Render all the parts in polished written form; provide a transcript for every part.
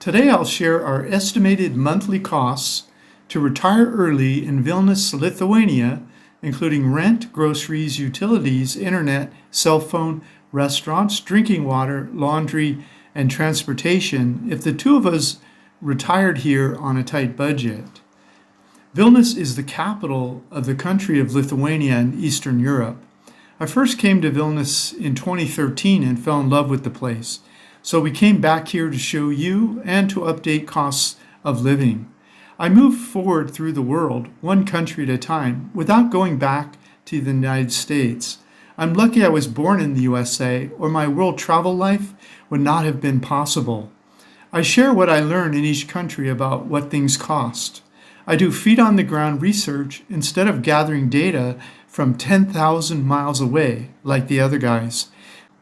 Today I'll share our estimated monthly costs to retire early in Vilnius, Lithuania, including rent, groceries, utilities, internet, cell phone, restaurants, drinking water, laundry, and transportation if the two of us retired here on a tight budget. Vilnius is the capital of the country of Lithuania in Eastern Europe. I first came to Vilnius in 2013 and fell in love with the place. So we came back here to show you and to update costs of living. I moved forward through the world, one country at a time, without going back to the United States. I'm lucky I was born in the USA, or my world travel life would not have been possible. I share what I learn in each country about what things cost. I do feet-on-the-ground research instead of gathering data from 10,000 miles away, like the other guys.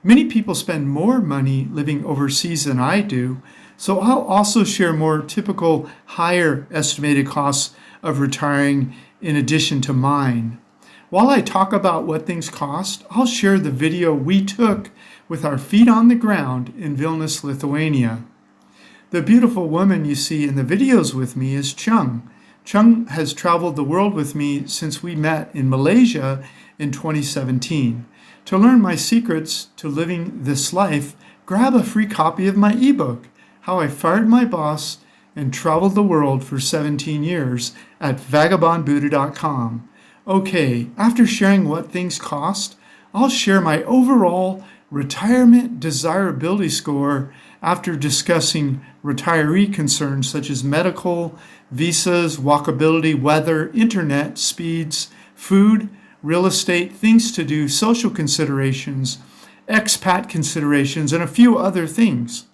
Many people spend more money living overseas than I do, so I'll also share more typical higher estimated costs of retiring in addition to mine. While I talk about what things cost, I'll share the video we took with our feet on the ground in Vilnius, Lithuania. The beautiful woman you see in the videos with me is 𝐂𝐎. 𝐂𝐎 has traveled the world with me since we met in Malaysia in 2017. To learn my secrets to living this life, grab a free copy of my ebook, How I Fired My Boss and Traveled the World for 17 Years at vagabondbuddha.com. Okay, after sharing what things cost, I'll share my overall retirement desirability score after discussing retiree concerns such as medical, visas, walkability, weather, internet, speeds, food, real estate, things to do, social considerations, expat considerations, and a few other things.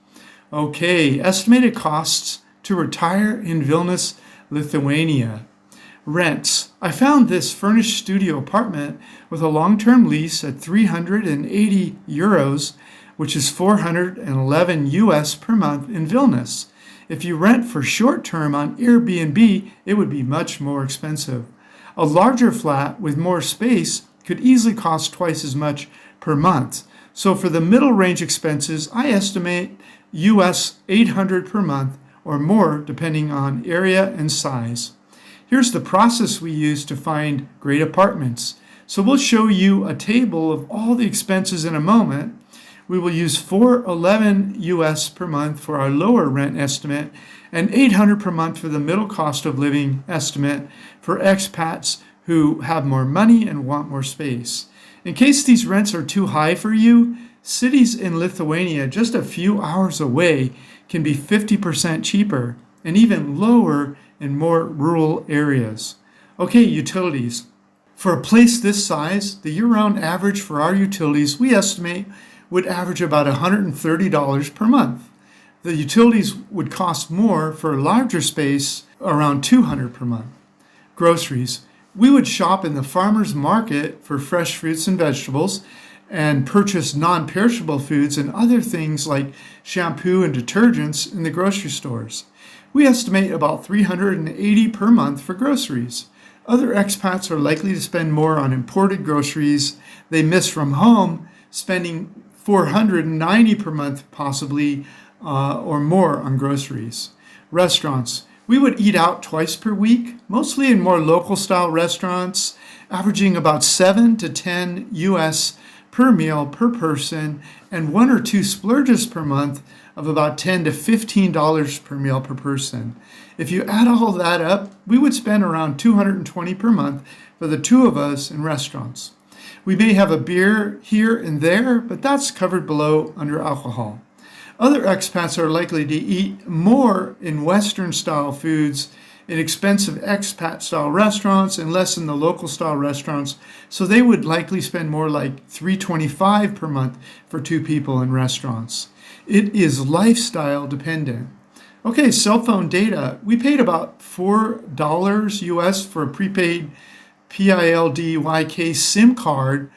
Okay, estimated costs to retire in Vilnius, Lithuania. Rents. I found this furnished studio apartment with a long-term lease at 380 euros, which is 411 US per month in Vilnius. If you rent for short-term on Airbnb, it would be much more expensive. A larger flat with more space could easily cost twice as much per month. So for the middle range expenses, I estimate US 800 per month or more depending on area and size. Here's the process we use to find great apartments. So we'll show you a table of all the expenses in a moment. We will use 411 US per month for our lower rent estimate and 800 per month for the middle cost of living estimate for expats who have more money and want more space. In case these rents are too high for you, cities in Lithuania just a few hours away can be 50% cheaper and even lower in more rural areas. Okay, utilities. For a place this size, the year-round average for our utilities we estimate would average about $130 per month. The utilities would cost more for a larger space, around $200 per month. Groceries. We would shop in the farmer's market for fresh fruits and vegetables and purchase non-perishable foods and other things like shampoo and detergents in the grocery stores. We estimate about $380 per month for groceries. Other expats are likely to spend more on imported groceries they miss from home, spending $490 per month possibly or more on groceries. Restaurants. We would eat out twice per week, mostly in more local style restaurants, averaging about 7 to 10 US per meal per person and 1 or 2 splurges per month of about $10 to $15 per meal per person. If you add all that up, we would spend around $220 per month for the two of us in restaurants. We may have a beer here and there, but that's covered below under alcohol. Other expats are likely to eat more in Western-style foods in expensive expat-style restaurants and less in the local-style restaurants, so they would likely spend more like $325 per month for 2 people in restaurants. It is lifestyle dependent. Okay, cell phone data. We paid about $4 US for a prepaid 𝗙𝗢𝗙 SIM card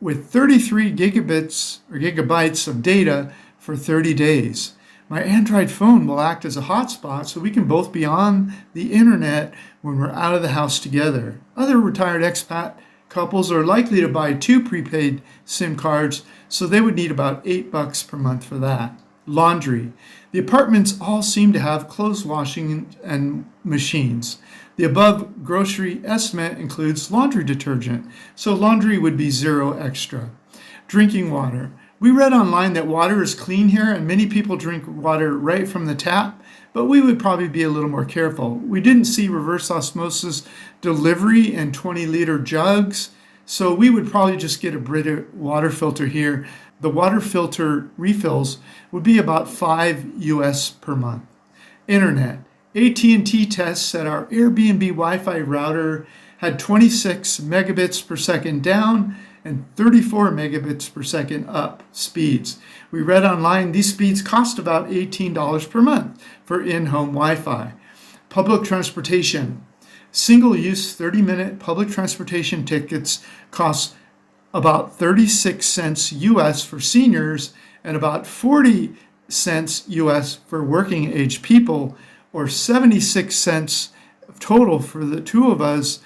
with 33 gigabytes of data for 30 days. My Android phone will act as a hotspot so we can both be on the internet when we're out of the house together. Other retired expat couples are likely to buy 2 prepaid SIM cards, so they would need about $8 per month for that. Laundry. The apartments all seem to have clothes washing and machines. The above grocery estimate includes laundry detergent, so laundry would be 0 extra. Drinking water. We read online that water is clean here and many people drink water right from the tap, but we would probably be a little more careful. We didn't see reverse osmosis delivery in 20-liter jugs, so we would probably just get a Brita water filter here. The water filter refills would be about $5 US per month. Internet. AT&T tests that our Airbnb Wi-Fi router had 26 megabits per second down and 34 megabits per second up speeds. We read online these speeds cost about $18 per month for in-home Wi-Fi. Public transportation. Single-use 30-minute public transportation tickets cost about 36 cents US for seniors and about 40 cents US for working age people, or 76 cents total for the two of us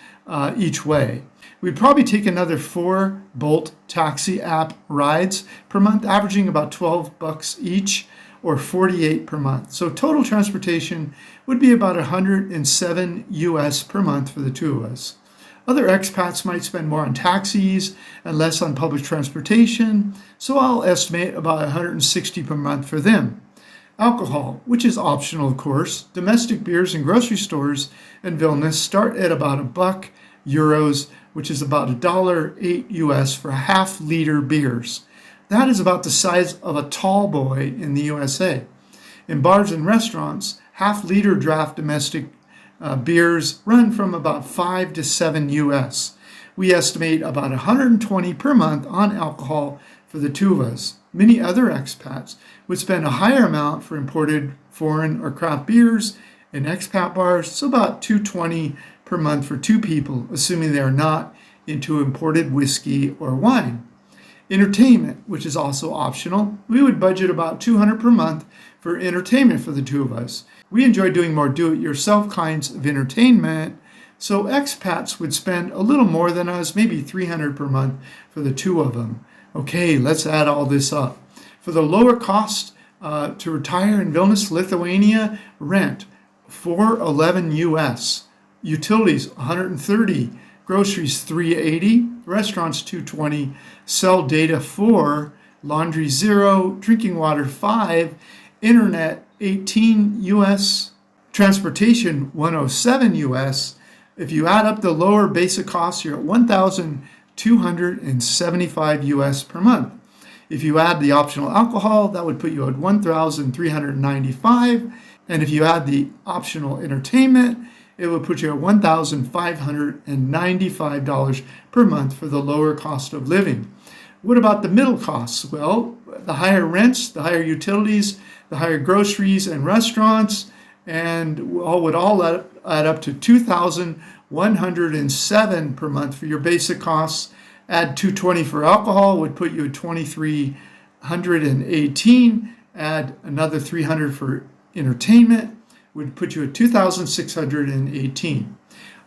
each way. We'd probably take another 4 Bolt taxi app rides per month, averaging about $12 each, or 48 per month. So total transportation would be about 107 US per month for the two of us. Other expats might spend more on taxis and less on public transportation, so I'll estimate about 160 per month for them. Alcohol, which is optional of course. Domestic beers in grocery stores in Vilnius start at about €1, which is about $1.08 US for half-liter beers. That is about the size of a tall boy in the USA. In bars and restaurants, half-liter draft domestic beers run from about 5 to 7 US. We estimate about 120 per month on alcohol for the two of us. Many other expats would spend a higher amount for imported foreign or craft beers in expat bars, so about $2.20 per month for two people, assuming they are not into imported whiskey or wine. Entertainment, which is also optional, we would budget about $200 per month for entertainment for the two of us. We enjoy doing more do-it-yourself kinds of entertainment, so expats would spend a little more than us, maybe $300 per month for the two of them. Okay, let's add all this up. For the lower cost to retire in Vilnius, Lithuania, rent $411 US, utilities $130, groceries $380, restaurants $220, cell data $4, laundry $0, drinking water $5, internet $18 US, transportation $107 US. If you add up the lower basic costs, you're at $1,275 US per month. If you add the optional alcohol, that would put you at $1,395. And if you add the optional entertainment, it would put you at $1,595 per month for the lower cost of living. What about the middle costs? Well, the higher rents, the higher utilities, the higher groceries and restaurants, and would all add up to $2,107 per month for your basic costs. Add $220 for alcohol would put you at $2,318. Add another $300 for entertainment would put you at $2,618.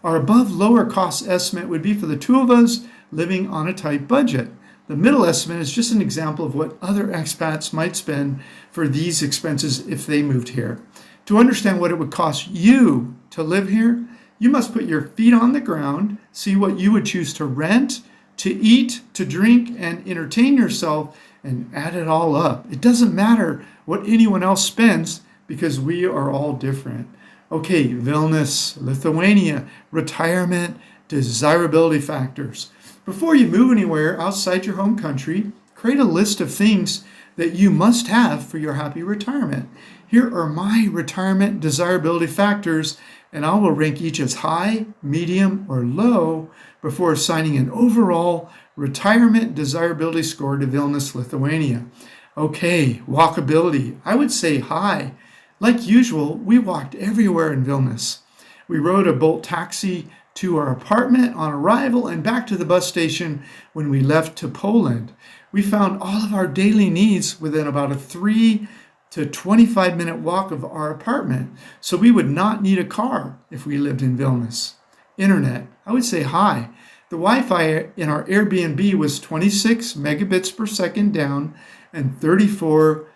Our above lower cost estimate would be for the two of us living on a tight budget. The middle estimate is just an example of what other expats might spend for these expenses if they moved here. To understand what it would cost you to live here, you must put your feet on the ground, see what you would choose to rent, to eat, to drink, and entertain yourself, and add it all up. It doesn't matter what anyone else spends because we are all different. Okay, Vilnius, Lithuania, retirement, desirability factors. Before you move anywhere outside your home country, create a list of things that you must have for your happy retirement. Here are my retirement desirability factors, and I will rank each as high, medium, or low before assigning an overall retirement desirability score to Vilnius, Lithuania. Okay, walkability. I would say high. Like usual, we walked everywhere in Vilnius. We rode a Bolt taxi to our apartment on arrival and back to the bus station when we left to Poland. We found all of our daily needs within about a 3 to 25-minute walk of our apartment, so we would not need a car if we lived in Vilnius. Internet, I would say high. The Wi-Fi in our Airbnb was 26 megabits per second down and 34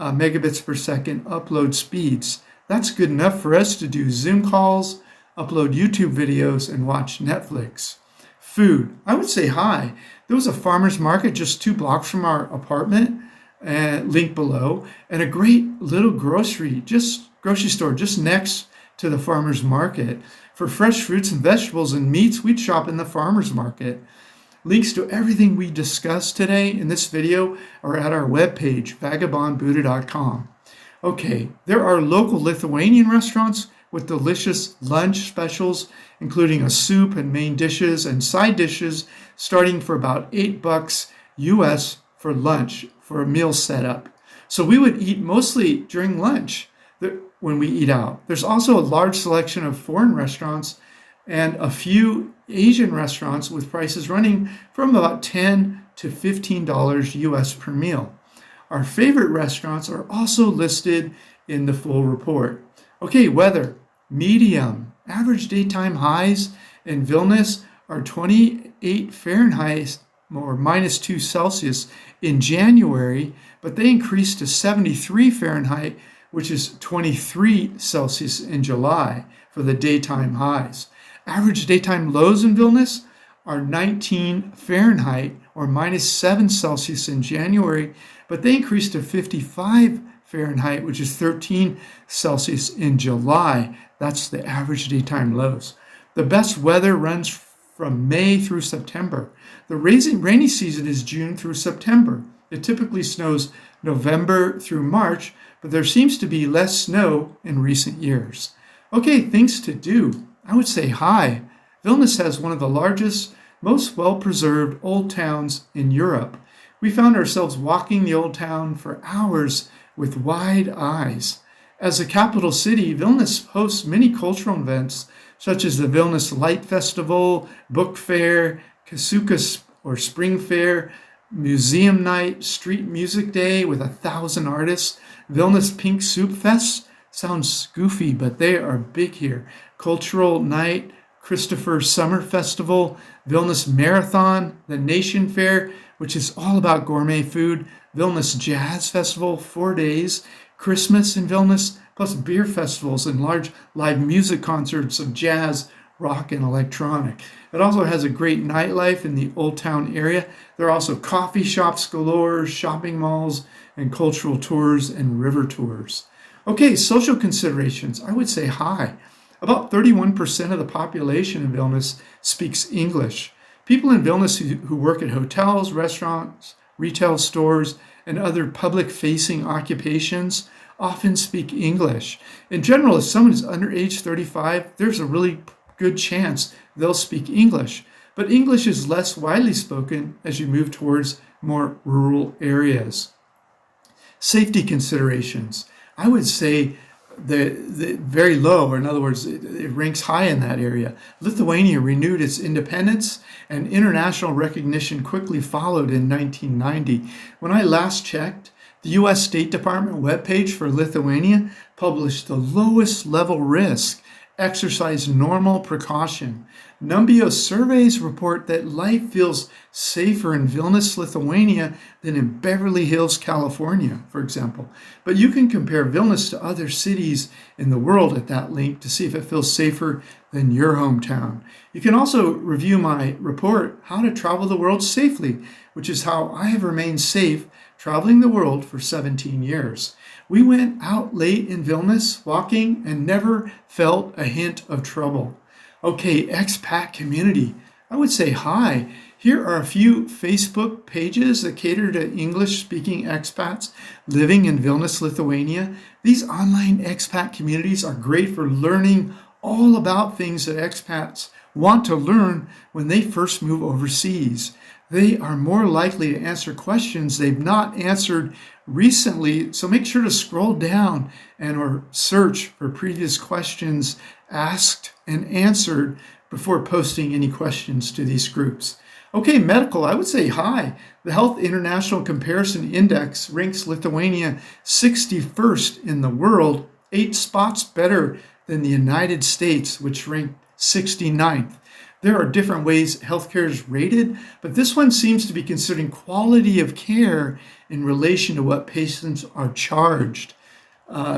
megabits per second upload speeds. That's good enough for us to do Zoom calls, upload YouTube videos, and watch Netflix. Food, I would say hi. There was a farmer's market just 2 blocks from our apartment, link below, and a great little grocery store just next to the farmer's market. For fresh fruits and vegetables and meats, we'd shop in the farmer's market. Links to everything we discussed today in this video are at our webpage, vagabondbuddha.com. Okay, there are local Lithuanian restaurants with delicious lunch specials, including a soup and main dishes and side dishes, starting for about $8 US for lunch for a meal setup. So we would eat mostly during lunch when we eat out. There's also a large selection of foreign restaurants and a few Asian restaurants with prices running from about $10 to $15 US per meal. Our favorite restaurants are also listed in the full report. Okay, weather, medium. Average daytime highs in Vilnius are 28 Fahrenheit or -2 Celsius in January, but they increased to 73 Fahrenheit, which is 23 Celsius in July for the daytime highs. Average daytime lows in Vilnius are 19 Fahrenheit or -7 Celsius in January, but they increased to 55 Fahrenheit, which is 13 Celsius in July. That's the average daytime lows. The best weather runs from May through September. The rainy season is June through September. It typically snows November through March, but there seems to be less snow in recent years. Okay, things to do. I would say hi. Vilnius has one of the largest, most well-preserved old towns in Europe. We found ourselves walking the old town for hours with wide eyes. As a capital city, Vilnius hosts many cultural events such as the Vilnius Light Festival, Book Fair, Kasukas or Spring Fair, Museum Night, Street Music Day with 1,000 artists, Vilnius Pink Soup Fest. Sounds goofy, but they are big here. Cultural Night, Christopher Summer Festival, Vilnius Marathon, the Nation Fair, which is all about gourmet food, Vilnius Jazz Festival, 4 days, Christmas in Vilnius, plus beer festivals and large live music concerts of jazz, rock, and electronic. It also has a great nightlife in the Old Town area. There are also coffee shops galore, shopping malls, and cultural tours and river tours. Okay, social considerations. I would say hi. About 31% of the population in Vilnius speaks English. People in Vilnius who work at hotels, restaurants, retail stores, and other public-facing occupations often speak English. In general, if someone is under age 35, there's a really good chance they'll speak English. But English is less widely spoken as you move towards more rural areas. Safety considerations. I would say the very low, or in other words, it ranks high in that area. Lithuania renewed its independence, and international recognition quickly followed in 1990. When I last checked, the U.S. State Department webpage for Lithuania published the lowest level risk, exercise normal precaution. Numbeo surveys report that life feels safer in Vilnius, Lithuania than in Beverly Hills, California, for example. But you can compare Vilnius to other cities in the world at that link to see if it feels safer than your hometown. You can also review my report, How to Travel the World Safely, which is how I have remained safe traveling the world for 17 years. We went out late in Vilnius walking and never felt a hint of trouble. Okay, expat community. I would say hi. Here are a few Facebook pages that cater to English-speaking expats living in Vilnius, Lithuania. These online expat communities are great for learning all about things that expats want to learn when they first move overseas. They are more likely to answer questions they've not answered recently, so make sure to scroll down or search for previous questions asked and answered before posting any questions to these groups. Okay, medical, I would say hi. The Health International Comparison Index ranks Lithuania 61st in the world, 8 spots better than the United States, which ranked 69th. There are different ways healthcare is rated, but this one seems to be considering quality of care in relation to what patients are charged.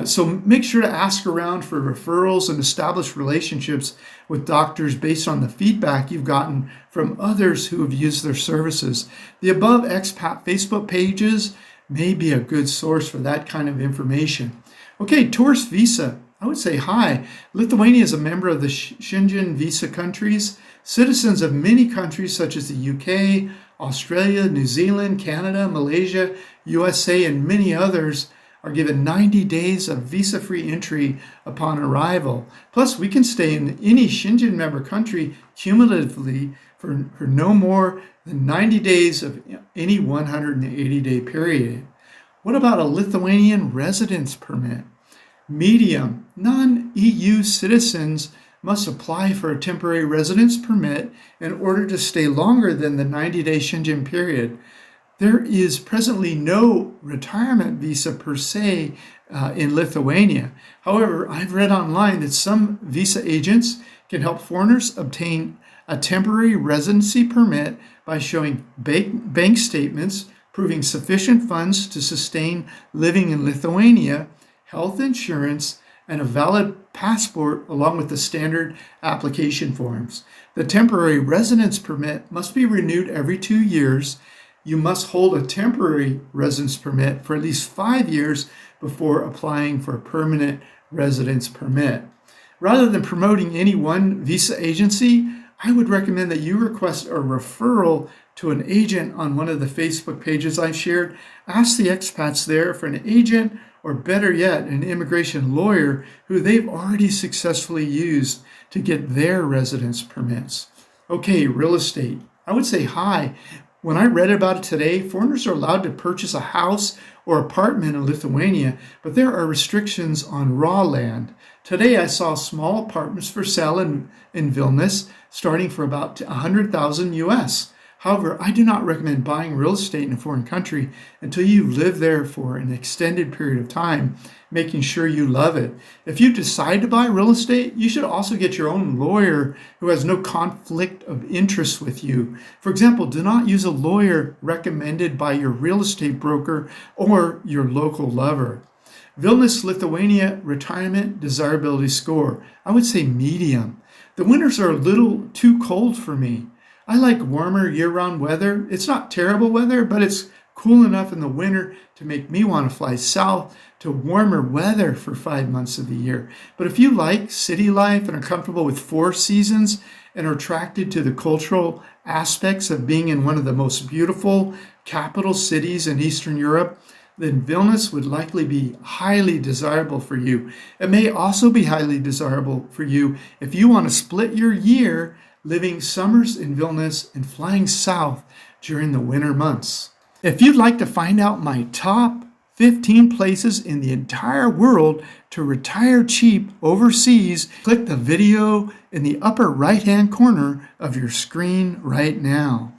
So make sure to ask around for referrals and establish relationships with doctors based on the feedback you've gotten from others who have used their services. The above expat Facebook pages may be a good source for that kind of information. Okay, tourist visa. I would say hi. Lithuania is a member of the Schengen visa countries. Citizens of many countries such as the UK, Australia, New Zealand, Canada, Malaysia, USA, and many others are given 90 days of visa-free entry upon arrival. Plus, we can stay in any Schengen member country cumulatively for no more than 90 days of any 180-day period. What about a Lithuanian residence permit? Medium. Non-EU citizens must apply for a temporary residence permit in order to stay longer than the 90-day Schengen period. There is presently no retirement visa per se in Lithuania. However, I've read online that some visa agents can help foreigners obtain a temporary residency permit by showing bank statements proving sufficient funds to sustain living in Lithuania, health insurance, and a valid passport along with the standard application forms. The temporary residence permit must be renewed every 2 years. You must hold a temporary residence permit for at least 5 years before applying for a permanent residence permit. Rather than promoting any one visa agency, I would recommend that you request a referral to an agent on one of the Facebook pages I've shared. Ask the expats there for an agent, or better yet, an immigration lawyer who they've already successfully used to get their residence permits. Okay, real estate. I would say hi. When I read about it today, foreigners are allowed to purchase a house or apartment in Lithuania, but there are restrictions on raw land. Today I saw small apartments for sale in Vilnius starting for about 100,000 US. However, I do not recommend buying real estate in a foreign country until you've lived there for an extended period of time, making sure you love it. If you decide to buy real estate, you should also get your own lawyer who has no conflict of interest with you. For example, do not use a lawyer recommended by your real estate broker or your local lover. Vilnius, Lithuania retirement desirability score. I would say medium. The winters are a little too cold for me. I like warmer year-round weather. It's not terrible weather, but it's cool enough in the winter to make me want to fly south to warmer weather for 5 months of the year. But if you like city life and are comfortable with 4 seasons and are attracted to the cultural aspects of being in one of the most beautiful capital cities in Eastern Europe, then Vilnius would likely be highly desirable for you. It may also be highly desirable for you if you want to split your year living summers in Vilnius and flying south during the winter months. If you'd like to find out my top 15 places in the entire world to retire cheap overseas, click the video in the upper right-hand corner of your screen right now.